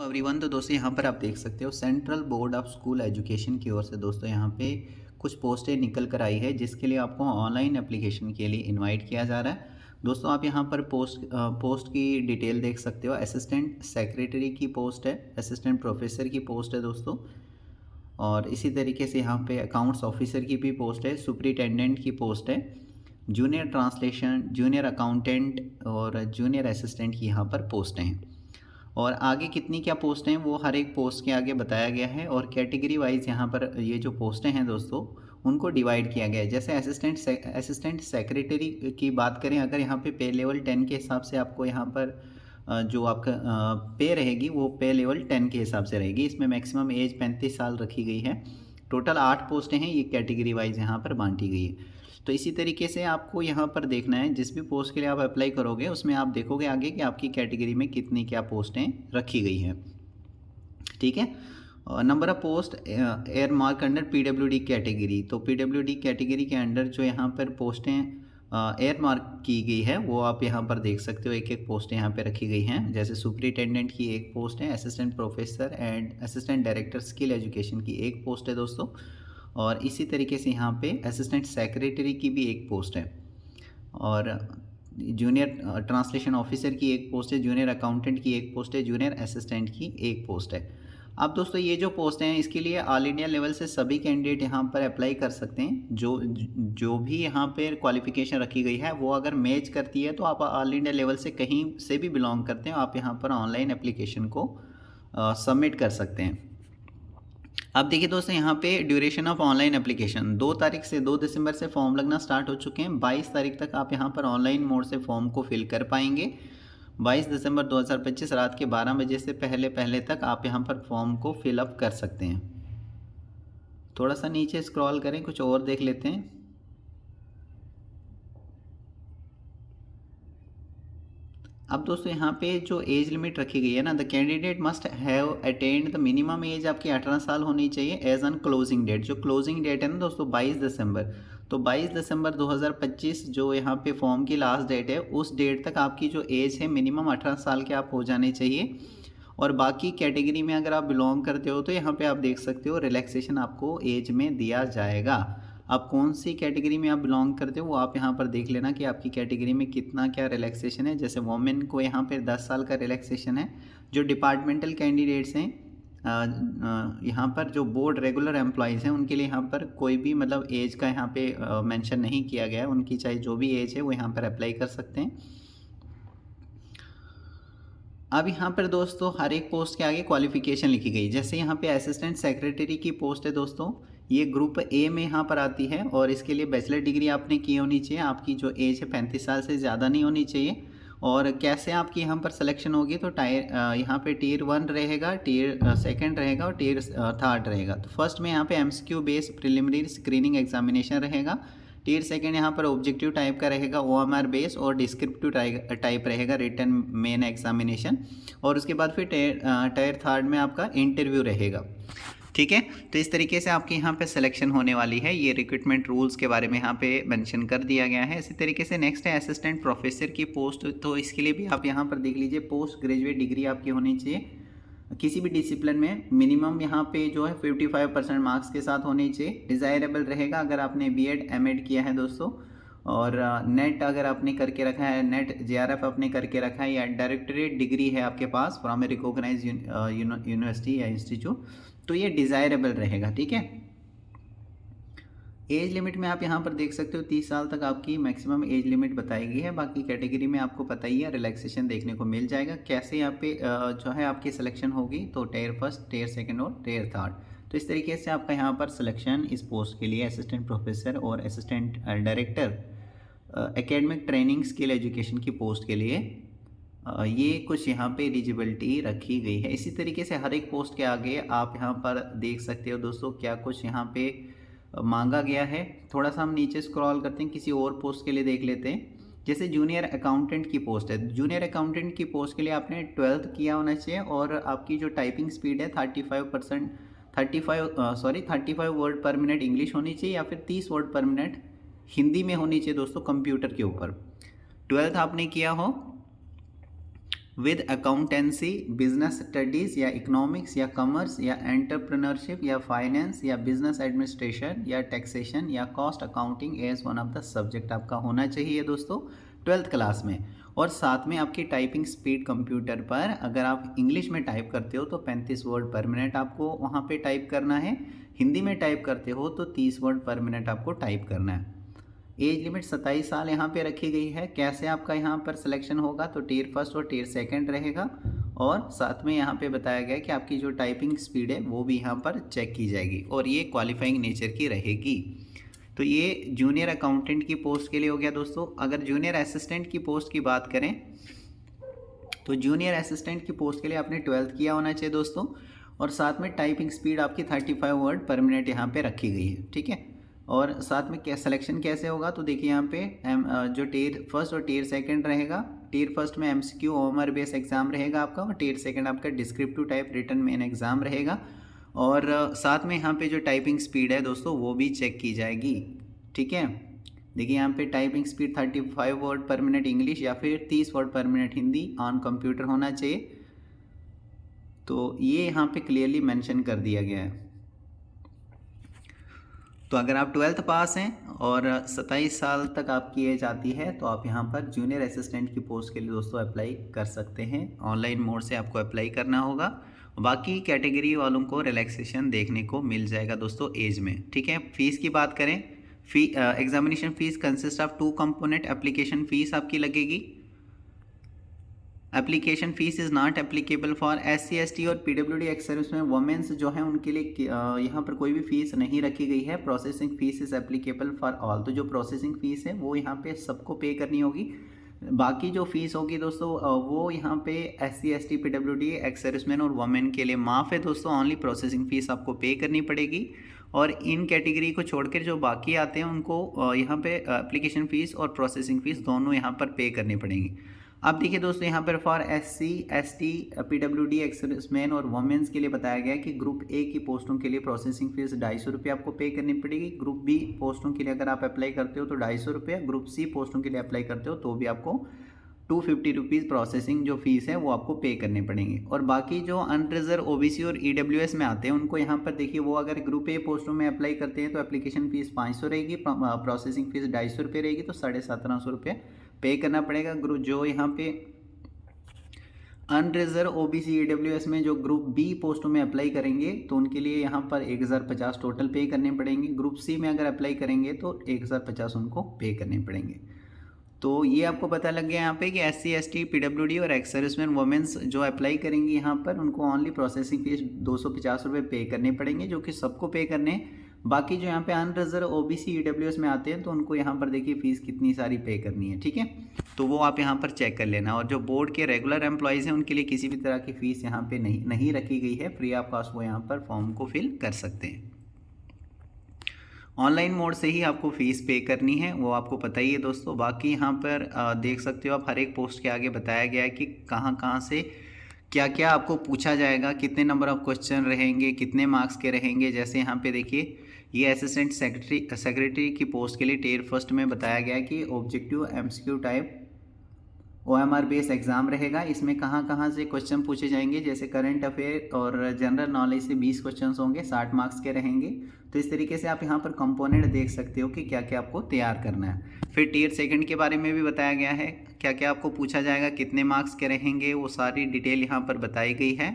Everyone, तो दोस्तों यहाँ पर आप देख सकते हो central board of school education की ओर से दोस्तों यहाँ पे कुछ पोस्टें निकल कर आई है, जिसके लिए आपको ऑनलाइन एप्लीकेशन के लिए इनवाइट किया जा रहा है। दोस्तों आप यहाँ पर पोस्ट की डिटेल देख सकते हो। असिस्टेंट सेक्रेटरी की पोस्ट है, असिस्टेंट प्रोफेसर की पोस्ट है दोस्तों, और इसी तरीके से यहाँ पे अकाउंट्स ऑफिसर की भी पोस्ट है, सुपरिटेंडेंट की पोस्ट है, जूनियर ट्रांसलेशन, जूनियर अकाउंटेंट और जूनियर असिस्टेंट की यहाँ पर पोस्टें हैं। और आगे कितनी क्या पोस्टें हैं वो हर एक पोस्ट के आगे बताया गया है, और कैटेगरी वाइज यहाँ पर ये जो पोस्टें हैं दोस्तों उनको डिवाइड किया गया है। जैसे असिस्टेंट सेक्रेटरी की बात करें, अगर यहाँ पे लेवल 10 के हिसाब से आपको यहाँ पर जो आपका पे रहेगी वो पे लेवल 10 के हिसाब से रहेगी। इसमें मैक्सिमम एज 35 साल रखी गई है। टोटल 8 पोस्टें हैं, ये कैटेगरी वाइज यहाँ पर बांटी गई है। तो इसी तरीके से आपको यहाँ पर देखना है, जिस भी पोस्ट के लिए आप अप्लाई करोगे उसमें आप देखोगे आगे कि आपकी कैटेगरी में कितनी क्या पोस्टें रखी गई हैं। ठीक है। Number of post air mark under PWD category. तो पीडब्ल्यूडी कैटेगरी के अंडर जो यहाँ पर पोस्टें एयर मार्क की गई है वो आप यहाँ पर देख सकते हो। एक एक पोस्टें यहाँ पे रखी गई हैं। जैसे सुपरिटेंडेंट की एक पोस्ट है, assistant professor and assistant director skill education की एक पोस्ट है दोस्तों, और इसी तरीके से यहाँ पे असिस्टेंट सेक्रेटरी की भी एक पोस्ट है, और जूनियर ट्रांसलेशन ऑफिसर की एक पोस्ट है, जूनियर अकाउंटेंट की एक पोस्ट है, जूनियर असिस्टेंट की एक पोस्ट है। अब दोस्तों ये जो पोस्ट हैं इसके लिए ऑल इंडिया लेवल से सभी कैंडिडेट यहाँ पर अप्लाई कर सकते हैं। जो भी यहाँ पर क्वालिफिकेशन रखी गई है वो अगर मैच करती है तो आप ऑल इंडिया लेवल से कहीं से भी बिलोंग करते हैं, आप यहाँ पर ऑनलाइन एप्लीकेशन को सबमिट कर सकते हैं। अब देखिए दोस्तों यहाँ पे ड्यूरेशन ऑफ ऑनलाइन एप्लीकेशन 2 दिसंबर से फॉर्म लगना स्टार्ट हो चुके हैं। 22 तारीख तक आप यहाँ पर ऑनलाइन मोड से फॉर्म को फिल कर पाएंगे। 22 दिसंबर 2025 रात के 12 बजे से पहले तक आप यहाँ पर फॉर्म को फिलअप कर सकते हैं। थोड़ा सा नीचे स्क्रॉल करें, कुछ और देख लेते हैं। अब दोस्तों यहाँ पे जो एज लिमिट रखी गई है ना, the candidate must have attend the minimum age आपकी 18 साल होनी चाहिए एज ऑन क्लोजिंग डेट। जो क्लोजिंग डेट है ना दोस्तों 22 दिसंबर, तो 22 दिसंबर 2025 जो यहाँ पे फॉर्म की लास्ट डेट है, उस डेट तक आपकी जो एज है मिनिमम 18 साल के आप हो जाने चाहिए। और बाकी कैटेगरी में अगर आप बिलोंग करते हो तो यहाँ पे आप देख सकते हो रिलैक्सेशन आपको एज में दिया जाएगा। आप कौन सी कैटेगरी में आप बिलोंग करते हो वो आप यहाँ पर देख लेना कि आपकी कैटेगरी में कितना क्या रिलैक्सेशन है। जैसे वोमेन को यहाँ पर 10 साल का रिलैक्सेशन है। जो डिपार्टमेंटल कैंडिडेट्स हैं यहाँ पर जो बोर्ड रेगुलर एम्प्लॉयज़ हैं उनके लिए यहाँ पर कोई भी मतलब एज का यहाँ पे मेंशन नहीं किया गया है। उनकी चाहे जो भी एज है वो यहाँ पर अप्लाई कर सकते हैं। अब यहाँ पर दोस्तों हर एक पोस्ट के आगे क्वालिफिकेशन लिखी गई। जैसे यहाँ पे असिस्टेंट सेक्रेटरी की पोस्ट है दोस्तों, ये ग्रुप ए में यहाँ पर आती है, और इसके लिए बैचलर डिग्री आपने की होनी चाहिए। आपकी जो एज है 35 साल से ज़्यादा नहीं होनी चाहिए। और कैसे आपकी यहाँ पर सिलेक्शन होगी, तो यहाँ पे टियर 1 रहेगा, टियर 2 रहेगा और टियर 3 रहेगा। तो फर्स्ट में यहाँ पे MCQ based preliminary screening examination रहेगा। टियर 2 यहाँ पर ऑब्जेक्टिव टाइप का रहेगा, ओएमआर बेस, और डिस्क्रिप्टिव टाइप रहेगा रिटन मेन एग्जामिनेशन। और उसके बाद फिर टियर 3 में आपका इंटरव्यू रहेगा। ठीक है, तो इस तरीके से आपके यहाँ पे सिलेक्शन होने वाली है। ये रिक्रूटमेंट रूल्स के बारे में यहाँ पे मेंशन कर दिया गया है। इसी तरीके से नेक्स्ट है असिस्टेंट प्रोफेसर की पोस्ट। तो इसके लिए भी आप यहाँ पर देख लीजिए, पोस्ट ग्रेजुएट डिग्री आपकी होनी चाहिए किसी भी डिसिप्लिन में। मिनिमम यहाँ पे जो है 55% मार्क्स के साथ होनी चाहिए। डिज़ायरेबल रहेगा अगर आपने बीएड एमएड किया है दोस्तों, और नेट अगर आपने करके रखा है, नेट जेआरएफ आपने करके रखा है, या डायरेक्टरेट डिग्री है आपके पास फ्रॉम ए रिकॉग्नाइज्ड यूनिवर्सिटी या इंस्टीट्यूट, तो ये डिज़ायरेबल रहेगा। ठीक है। एज लिमिट में आप यहाँ पर देख सकते हो 30 साल तक आपकी मैक्सिमम एज लिमिट बताई गई है। बाकी कैटेगरी में आपको पता ही है रिलैक्सेशन देखने को मिल जाएगा। कैसे यहाँ पे जो है आपकी सिलेक्शन होगी, तो टियर 1, टियर 2 और टियर 3। तो इस तरीके से आपका यहाँ पर सिलेक्शन इस पोस्ट के लिए असिस्टेंट प्रोफेसर और assistant director academic training skill education की पोस्ट के लिए ये कुछ यहाँ पे एलिजिबिलिटी रखी गई है। इसी तरीके से हर एक पोस्ट के आगे आप यहाँ पर देख सकते हो दोस्तों क्या कुछ यहाँ पे मांगा गया है। थोड़ा सा हम नीचे स्क्रॉल करते हैं, किसी और पोस्ट के लिए देख लेते हैं। जैसे जूनियर अकाउंटेंट की पोस्ट है। जूनियर अकाउंटेंट की पोस्ट के लिए आपने 12th किया होना चाहिए, और आपकी जो टाइपिंग स्पीड है 35 वर्ड पर मिनट इंग्लिश होनी चाहिए, या फिर 30 वर्ड पर मिनट हिंदी में होनी चाहिए दोस्तों कंप्यूटर के ऊपर। 12th आपने किया हो, विद अकाउंटेंसी, बिजनेस स्टडीज़ या इकोनॉमिक्स या कॉमर्स या एंटरप्रेन्योरशिप या फाइनेंस या बिजनेस एडमिनिस्ट्रेशन या टैक्सेशन या cost accounting as one of the subject आपका होना चाहिए दोस्तों 12th क्लास में। और साथ में आपकी टाइपिंग स्पीड कंप्यूटर पर अगर आप इंग्लिश में टाइप करते हो तो 35 वर्ड पर मिनट आपको वहाँ पे टाइप करना है, हिंदी में टाइप करते हो तो 30 वर्ड पर मिनट आपको टाइप करना है। एज लिमिट 27 साल यहाँ पे रखी गई है। कैसे आपका यहाँ पर सिलेक्शन होगा तो टियर फर्स्ट और टियर सेकंड रहेगा, और साथ में यहाँ पे बताया गया कि आपकी जो टाइपिंग स्पीड है वो भी यहाँ पर चेक की जाएगी, और ये क्वालिफाइंग नेचर की रहेगी। तो ये जूनियर अकाउंटेंट की पोस्ट के लिए हो गया दोस्तों। अगर जूनियर असिस्टेंट की पोस्ट की बात करें तो जूनियर असिस्टेंट की पोस्ट के लिए आपने 12th किया होना चाहिए दोस्तों, और साथ में टाइपिंग स्पीड आपकी 35 वर्ड पर मिनट यहाँ पे रखी गई है, ठीक है। और साथ में क्या सिलेक्शन कैसे होगा तो देखिए यहाँ पे जो टियर फर्स्ट और टियर सेकंड रहेगा, टियर फर्स्ट में एमसीक्यू ओएमआर बेस एग्जाम रहेगा आपका, और टियर सेकंड आपका descriptive type written main exam रहेगा। और साथ में यहाँ पे जो टाइपिंग स्पीड है दोस्तों वो भी चेक की जाएगी, ठीक है। देखिए यहाँ पे टाइपिंग स्पीड 35 वर्ड पर मिनट इंग्लिश या फिर 30 वर्ड पर मिनट हिंदी ऑन कंप्यूटर होना चाहिए। तो ये यहाँ पे क्लियरली मेंशन कर दिया गया है। तो अगर आप 12th पास हैं और 27 साल तक आपकी एज आती है तो आप यहाँ पर जूनियर असिस्टेंट की पोस्ट के लिए दोस्तों अप्लाई कर सकते हैं। ऑनलाइन मोड से आपको अप्लाई करना होगा। बाकी कैटेगरी वालों को रिलैक्सेशन देखने को मिल जाएगा दोस्तों एज में, ठीक है। फीस की बात करें, examination fees consist of 2 component. Application fees आपकी लगेगी। Application fees is not applicable for SC ST और PWD एक्स सर्विस में वुमेंस जो हैं उनके लिए यहाँ पर कोई भी फ़ीस नहीं रखी गई है। Processing fees is applicable for all. तो जो प्रोसेसिंग फ़ीस है वो यहाँ पे सबको पे करनी होगी। बाकी जो फ़ीस होगी दोस्तों वो यहाँ पे SC ST PWD ex serviceman और वुमेन के लिए माफ़ है दोस्तों। ओनली प्रोसेसिंग फ़ीस आपको पे करनी पड़ेगी, और इन कैटेगरी को छोड़कर जो बाकी आते हैं उनको यहाँ पे एप्लीकेशन फ़ीस और प्रोसेसिंग फ़ीस दोनों यहाँ पर पे करनी पड़ेंगी। अब देखिए दोस्तों यहाँ पर for SC ST PWD ex serviceman और वुमेन्स के लिए बताया गया है कि ग्रुप ए की पोस्टों के लिए प्रोसेसिंग फीस 250 रुपये आपको पे करनी पड़ेगी। ग्रुप बी पोस्टों के लिए अगर आप अप्लाई करते हो तो 250 रुपये, ग्रुप सी पोस्टों के लिए अप्लाई करते हो तो भी आपको 250 रुपीज़ प्रोसेसिंग जो फीस है वो आपको पे करने पड़ेंगे। और बाकी जो अनरिजर्व OBC और EWS में आते हैं उनको यहाँ पर देखिए वो अगर ग्रुप ए पोस्टों में अप्लाई करते हैं तो एप्लीकेशन फ़ीस 500 रहेगी, प्रोसेसिंग फ़ीस 250 रुपये रहेगी, तो 1750 रुपये पे करना पड़ेगा। ग्रुप जो यहाँ पे अनरिजर्व OBC EWS में जो ग्रुप बी पोस्टों में अप्लाई करेंगे तो उनके लिए यहाँ पर 1050 टोटल पे करने पड़ेंगे। ग्रुप सी में अगर अप्लाई करेंगे तो 1050 उनको पे करने पड़ेंगे। तो ये आपको पता लग गया यहाँ पे कि SC ST PWD और एक्स सर्विसमैन वुमेन्स जो अप्लाई करेंगी यहाँ पर उनको ओनली प्रोसेसिंग फीस 250 रुपये पे करने पड़ेंगे, जो कि सबको पे करने। बाकी जो यहाँ पे अनरिजर्व OBC EWS में आते हैं तो उनको यहाँ पर देखिए फ़ीस कितनी सारी पे करनी है, ठीक है। तो वो आप यहाँ पर चेक कर लेना। और जो बोर्ड के रेगुलर एम्प्लॉयज़ हैं उनके लिए किसी भी तरह की फ़ीस यहाँ पे नहीं रखी गई है। फ्री ऑफ कॉस्ट वो यहाँ पर फॉर्म को फिल कर सकते हैं। ऑनलाइन मोड से ही आपको फ़ीस पे करनी है, वो आपको पता ही है दोस्तों। बाकी यहाँ पर देख सकते हो आप हर एक पोस्ट के आगे बताया गया है कि कहाँ से क्या क्या आपको पूछा जाएगा, कितने नंबर ऑफ क्वेश्चन रहेंगे, कितने मार्क्स के रहेंगे। जैसे यहाँ पे देखिए ये असिस्टेंट सेक्रेटरी की पोस्ट के लिए टियर फर्स्ट में बताया गया है कि objective MCQ type OMR base exam रहेगा। इसमें कहाँ से क्वेश्चन पूछे जाएंगे, जैसे करंट अफेयर और जनरल नॉलेज से 20 क्वेश्चन होंगे, 60 मार्क्स के रहेंगे। तो इस तरीके से आप यहाँ पर कंपोनेंट देख सकते हो कि क्या क्या आपको तैयार करना है। फिर टियर सेकंड के बारे में भी बताया गया है, क्या क्या आपको पूछा जाएगा, कितने मार्क्स के रहेंगे, वो सारी डिटेल यहाँ पर बताई गई है।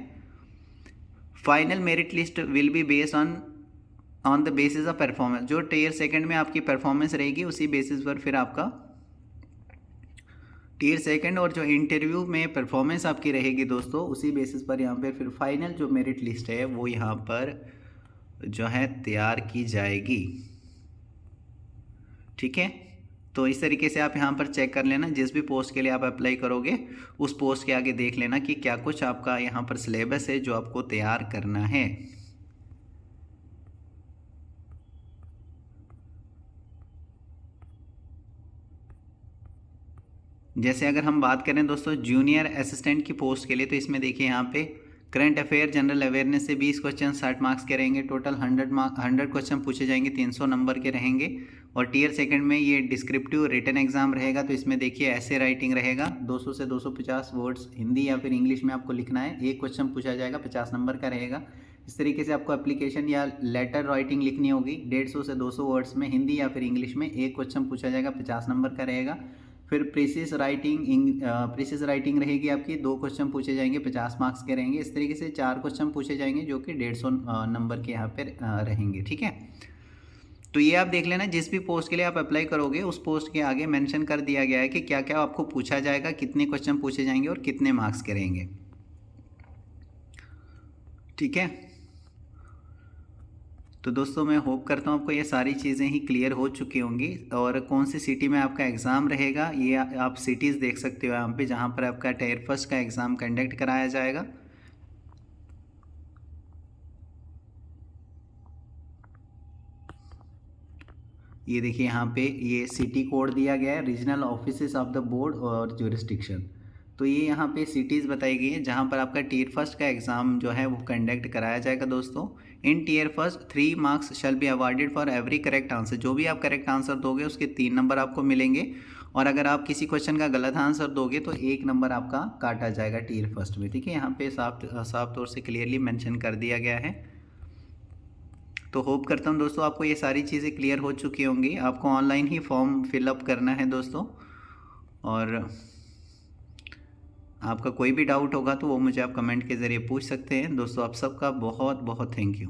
Final merit list will be based on the basis of performance. जो टियर सेकंड में आपकी परफॉर्मेंस रहेगी उसी बेसिस पर फिर आपका टियर सेकंड और जो इंटरव्यू में परफॉर्मेंस आपकी रहेगी दोस्तों उसी बेसिस पर यहाँ पर फिर फाइनल जो मेरिट लिस्ट है वो यहाँ पर जो है तैयार की जाएगी, ठीक है। तो इस तरीके से आप यहाँ पर चेक कर लेना, जिस भी पोस्ट के लिए आप अप्लाई करोगे उस पोस्ट के आगे देख लेना कि क्या कुछ आपका यहाँ पर सिलेबस है जो आपको तैयार करना है। जैसे अगर हम बात करें दोस्तों जूनियर असिस्टेंट की पोस्ट के लिए, तो इसमें देखिए यहाँ पे करंट अफेयर जनरल अवेयरनेस से 20 क्वेश्चन 60 मार्क्स के रहेंगे। टोटल 100 क्वेश्चन पूछे जाएंगे, 300 नंबर के रहेंगे। और टियर सेकंड में ये डिस्क्रिप्टिव रिटन एग्जाम रहेगा, तो इसमें देखिए ऐसे राइटिंग रहेगा, 200 से 250 वर्ड्स हिंदी या फिर इंग्लिश में आपको लिखना है। एक क्वेश्चन पूछा जाएगा, 50 नंबर का रहेगा। इस तरीके से आपको एप्लीकेशन या लेटर राइटिंग लिखनी होगी, 150 से 200 वर्ड्स में हिंदी या फिर इंग्लिश में। एक क्वेश्चन पूछा जाएगा, 50 नंबर का रहेगा। फिर प्रीसिस राइटिंग रहेगी आपकी, 2 क्वेश्चन पूछे जाएंगे, 50 मार्क्स के रहेंगे। इस तरीके से 4 क्वेश्चन पूछे जाएंगे जो कि 150 नंबर के यहाँ पे रहेंगे, ठीक है। तो ये आप देख लेना, जिस भी पोस्ट के लिए आप अप्लाई करोगे उस पोस्ट के आगे मेंशन कर दिया गया है कि क्या क्या आपको पूछा जाएगा, कितने क्वेश्चन पूछे जाएंगे और कितने मार्क्स के रहेंगे, ठीक है। तो दोस्तों मैं होप करता हूँ आपको ये सारी चीज़ें ही क्लियर हो चुकी होंगी। और कौन सी सिटी में आपका एग्ज़ाम रहेगा ये आप सिटीज़ देख सकते हो यहाँ पे, जहाँ पर आपका टियर फर्स्ट का एग्ज़ाम कंडक्ट कराया जाएगा। ये देखिए यहाँ पे ये सिटी कोड दिया गया है, regional offices of the board और ज्यूरिसडिक्शन। तो ये यहाँ पे सिटीज़ बताई गई है जहाँ पर आपका टियर फर्स्ट का एग्ज़ाम जो है वो कंडक्ट कराया जाएगा। दोस्तों in tier first 3 marks shall be awarded for every correct answer. जो भी आप करेक्ट आंसर दोगे उसके 3 नंबर आपको मिलेंगे, और अगर आप किसी क्वेश्चन का गलत आंसर दोगे तो 1 नंबर आपका काटा जाएगा टियर फर्स्ट में, ठीक है। यहाँ पे साफ तौर से क्लियरली मेंशन कर दिया गया है। तो होप करता हूँ दोस्तों आपको ये सारी चीज़ें क्लियर हो चुकी होंगी। आपको ऑनलाइन ही फॉर्म फिलअप करना है दोस्तों, और आपका कोई भी डाउट होगा तो वो मुझे आप कमेंट के ज़रिए पूछ सकते हैं। दोस्तों आप सबका बहुत बहुत थैंक यू।